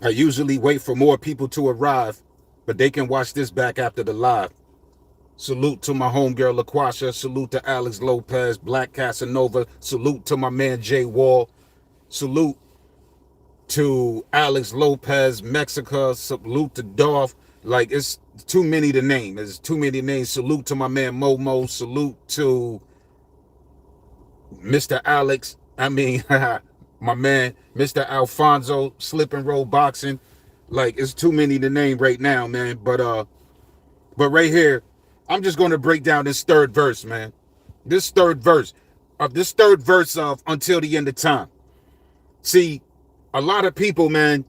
I usually wait for more people to arrive, but they can watch this back after the live. Salute to my homegirl LaQuasha. Salute to Alex Lopez, Black Casanova. Salute to my man Jay Wall. Salute to Alex Lopez, Mexico. Salute to Dolph. Like, it's too many to name. There's too many names. Salute to my man Momo. Salute to Mr. Alex. I mean, my man Mr. Alfonso, Slip and Roll Boxing. Like, it's too many to name right now, man. But right here, I'm just going to break down this third verse, man. This third verse of Until the End of Time. See, a lot of people, man,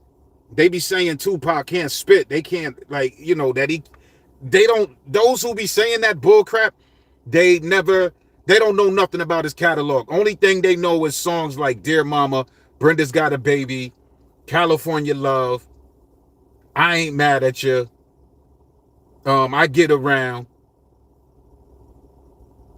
they be saying Tupac can't spit. They can't, like, they don't, those who be saying that bull crap, they don't know nothing about his catalog. Only thing they know is songs like Dear Mama, Brenda's Got a Baby, California Love, I Ain't Mad at You, I Get Around.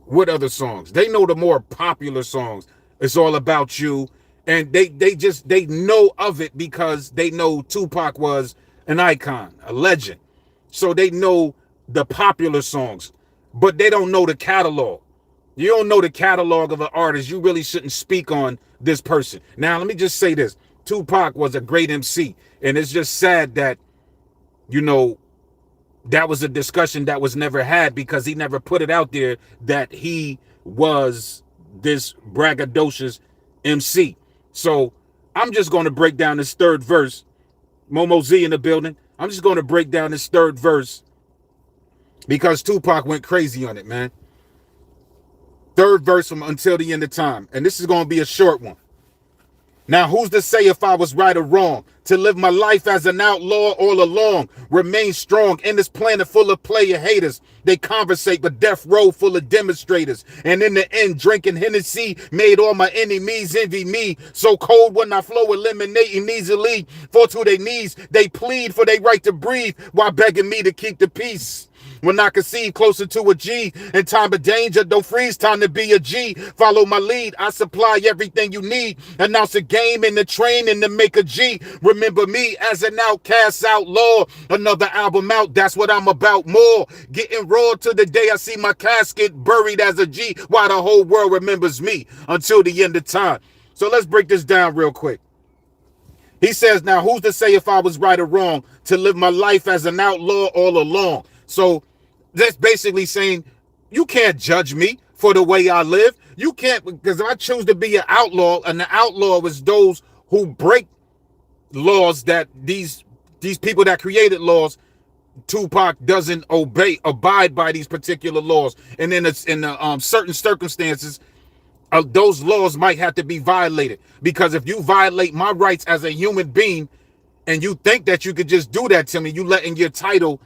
What other songs? They know the more popular songs. It's All About You. And they know of it because they know Tupac was an icon, a legend. So they know the popular songs, but they don't know the catalog. You don't know the catalog of an artist, you really shouldn't speak on this person. Now, let me just say this. Tupac was a great MC, and it's just sad that, you know, that was a discussion that was never had because he never put it out there that he was this braggadocious MC. So I'm just going to break down this third verse. Momo Z in the building. I'm just going to break down this third verse because Tupac went crazy on it, man. Third verse from Until the End of Time. And this is going to be a short one. Now, who's to say if I was right or wrong? To live my life as an outlaw all along. Remain strong in this planet full of player haters. They conversate, but death row full of demonstrators. And in the end, drinking Hennessy made all my enemies envy me. So cold when I flow, eliminating easily. Fall to their knees, they plead for their right to breathe while begging me to keep the peace. When I conceive closer to a G, in time of danger, don't freeze, time to be a G. Follow my lead, I supply everything you need. Announce a game in the training to make a G. Remember me as an outcast outlaw. Another album out, that's what I'm about more. Getting raw to the day I see my casket buried as a G. While the whole world remembers me until the end of time. So let's break this down real quick. He says, now who's to say if I was right or wrong? To live my life as an outlaw all along. So that's basically saying you can't judge me for the way I live. You can't, because I choose to be an outlaw, and the outlaw is those who break laws that these people that created laws. Tupac doesn't abide by these particular laws, and then it's in certain circumstances. Those laws might have to be violated, because if you violate my rights as a human being and you think that you could just do that to me, you letting your title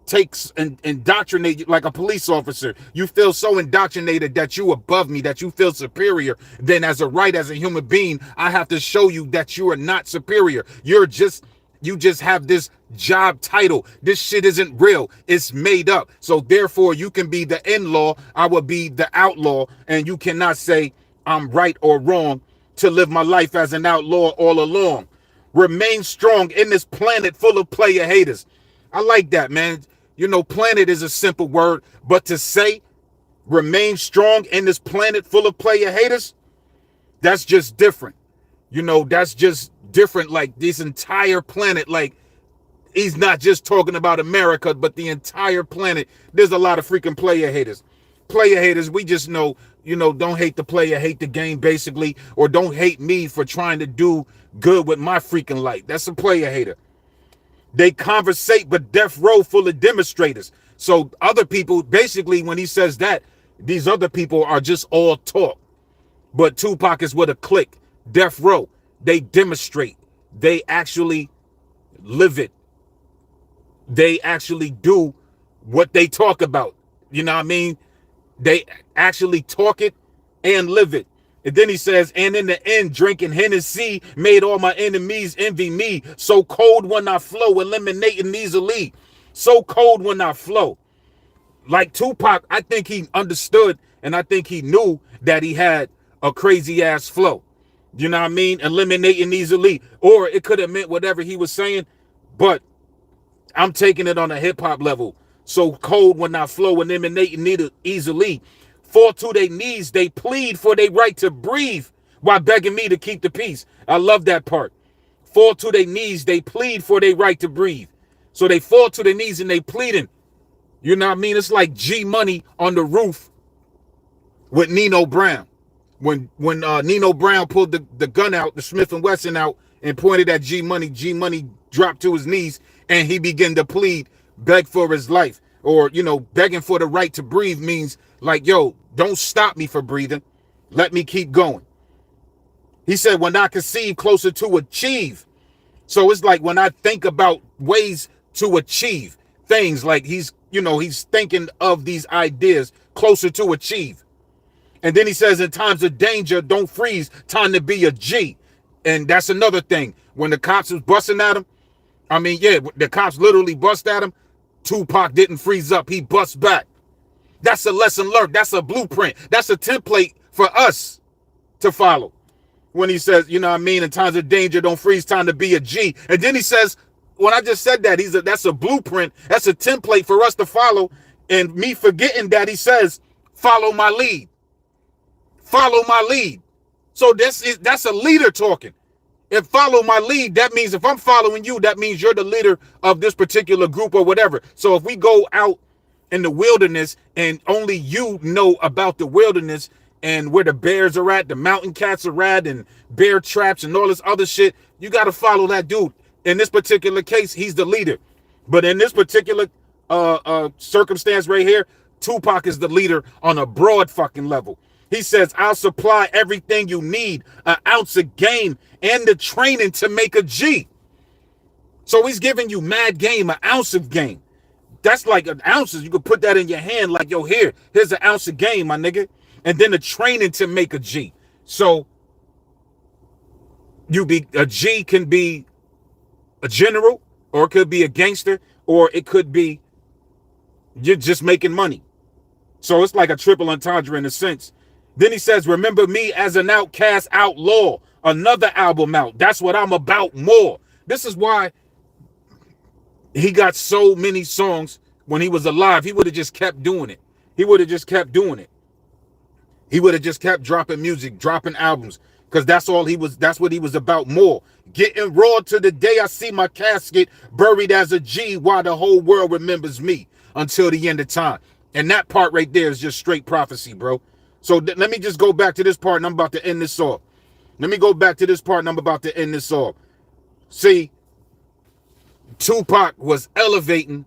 takes and indoctrinate you like a police officer. You feel so indoctrinated that you above me, that you feel superior. Then as a human being, I have to show you that you are not superior. You just have this job title. This shit isn't real. It's made up. So therefore you can be the in-law, I will be the outlaw, and you cannot say I'm right or wrong to live my life as an outlaw all along. Remain strong in this planet full of player haters. I like that, man. You know, planet is a simple word, but to say remain strong in this planet full of player haters, that's just different. You know, that's just different. Like this entire planet, like he's not just talking about America, but the entire planet. There's a lot of freaking player haters. Player haters, we just know, don't hate the player, hate the game, basically, or don't hate me for trying to do good with my freaking life. That's a player hater. They conversate, but death row full of demonstrators. So other people, basically, when he says that, these other people are just all talk. But Tupac is with a clique. Death row. They demonstrate. They actually live it. They actually do what they talk about. You know what I mean? They actually talk it and live it. And then he says, and in the end, drinking Hennessy made all my enemies envy me. So cold when I flow, eliminating easily. So cold when I flow. Like Tupac, I think he understood, and I think he knew that he had a crazy ass flow. You know what I mean? Eliminating these elite. Or it could have meant whatever he was saying, but I'm taking it on a hip-hop level. So cold when I flow, eliminating neither easily. Fall to their knees, they plead for their right to breathe while begging me to keep the peace. I love that part. Fall to their knees, they plead for their right to breathe. So they fall to their knees and they pleading. You know what I mean? It's like G Money on the roof with Nino Brown. When Nino Brown pulled the gun out, the Smith & Wesson out, and pointed at G Money dropped to his knees and he began to plead, beg for his life. Or, you know, begging for the right to breathe means like, yo, don't stop me for breathing. Let me keep going. He said, when I conceive, closer to achieve. So it's like when I think about ways to achieve things, like he's thinking of these ideas closer to achieve. And then he says, in times of danger, don't freeze, time to be a G. And that's another thing. When the cops was busting at him, I mean, yeah, the cops literally bust at him. Tupac didn't freeze up. He bust back. That's a lesson learned. That's a blueprint. That's a template for us to follow. When he says, you know what I mean, in times of danger, don't freeze, time to be a G. And then he says, when I just said that, that's a blueprint. That's a template for us to follow. And me forgetting that, he says, follow my lead. Follow my lead. So that's a leader talking. If follow my lead, that means if I'm following you, that means you're the leader of this particular group or whatever. So if we go out in the wilderness and only you know about the wilderness and where the bears are at, the mountain cats are at, and bear traps and all this other shit, you got to follow that dude. In this particular case, he's the leader. But in this particular circumstance right here, Tupac is the leader on a broad fucking level. He says, I'll supply everything you need, an ounce of game and the training to make a G. So he's giving you mad game, an ounce of game. That's like an ounces. You could put that in your hand like, yo, here's an ounce of game, my nigga. And then the training to make a G. So a G can be a general, or it could be a gangster, or it could be you're just making money. So it's like a triple entendre in a sense. Then he says, remember me as an outcast outlaw, another album out. That's what I'm about more. This is why he got so many songs when he was alive. He would have just kept doing it. He would have just kept doing it. He would have just kept dropping music, dropping albums, because that's what he was about more. Getting raw to the day I see my casket buried as a G while the whole world remembers me until the end of time. And that part right there is just straight prophecy, bro. So let me just go back to this part and I'm about to end this off. See, Tupac was elevating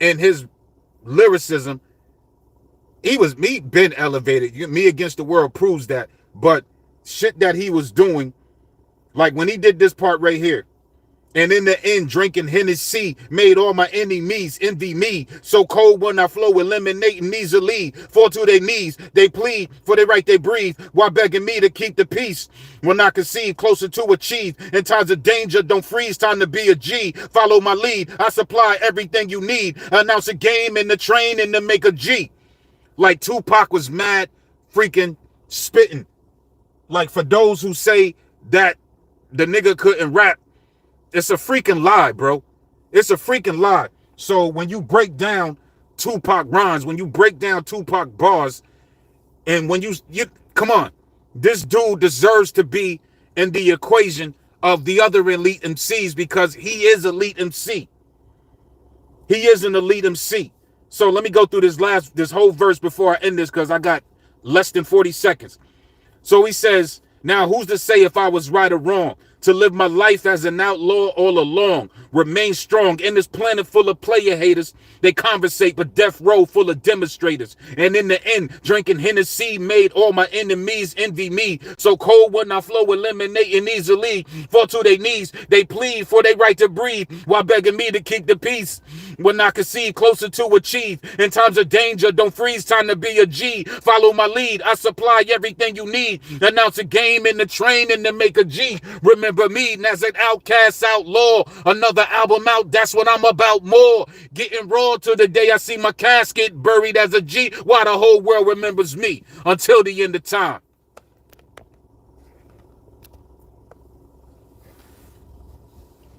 in his lyricism. Me been elevated. Me Against the World proves that. But shit that he was doing, like when he did this part right here, and in the end, drinking Hennessy made all my enemies envy me. So cold when I flow, eliminating easily. Fall to their knees, they plead for their right they breathe, while begging me to keep the peace. When I conceive, closer to achieve. In times of danger, don't freeze, time to be a G. Follow my lead, I supply everything you need. Announce a game in the train and to make a G. Like Tupac was mad freaking spitting. Like for those who say that the nigga couldn't rap, it's a freaking lie, bro. It's a freaking lie. So when you break down Tupac rhymes, when you break down Tupac bars, and when you come on, this dude deserves to be in the equation of the other elite MCs because he is elite MC. He is an elite MC. So let me go through this whole verse before I end this because I got less than 40 seconds. So he says, now who's to say if I was right or wrong? To live my life as an outlaw all along. Remain strong in this planet full of player haters. They conversate, but death row full of demonstrators. And in the end, drinking Hennessy made all my enemies envy me. So cold when I flow, eliminating easily. Fall to their knees, they plead for their right to breathe, while begging me to keep the peace. When I conceive, closer to achieve. In times of danger, don't freeze, time to be a G. Follow my lead, I supply everything you need. Announce a game in the train and to make a G. Remember me as an outcast outlaw, another album out, that's what I'm about more. Getting raw till the day I see my casket buried as a G, while the whole world remembers me until the end of time.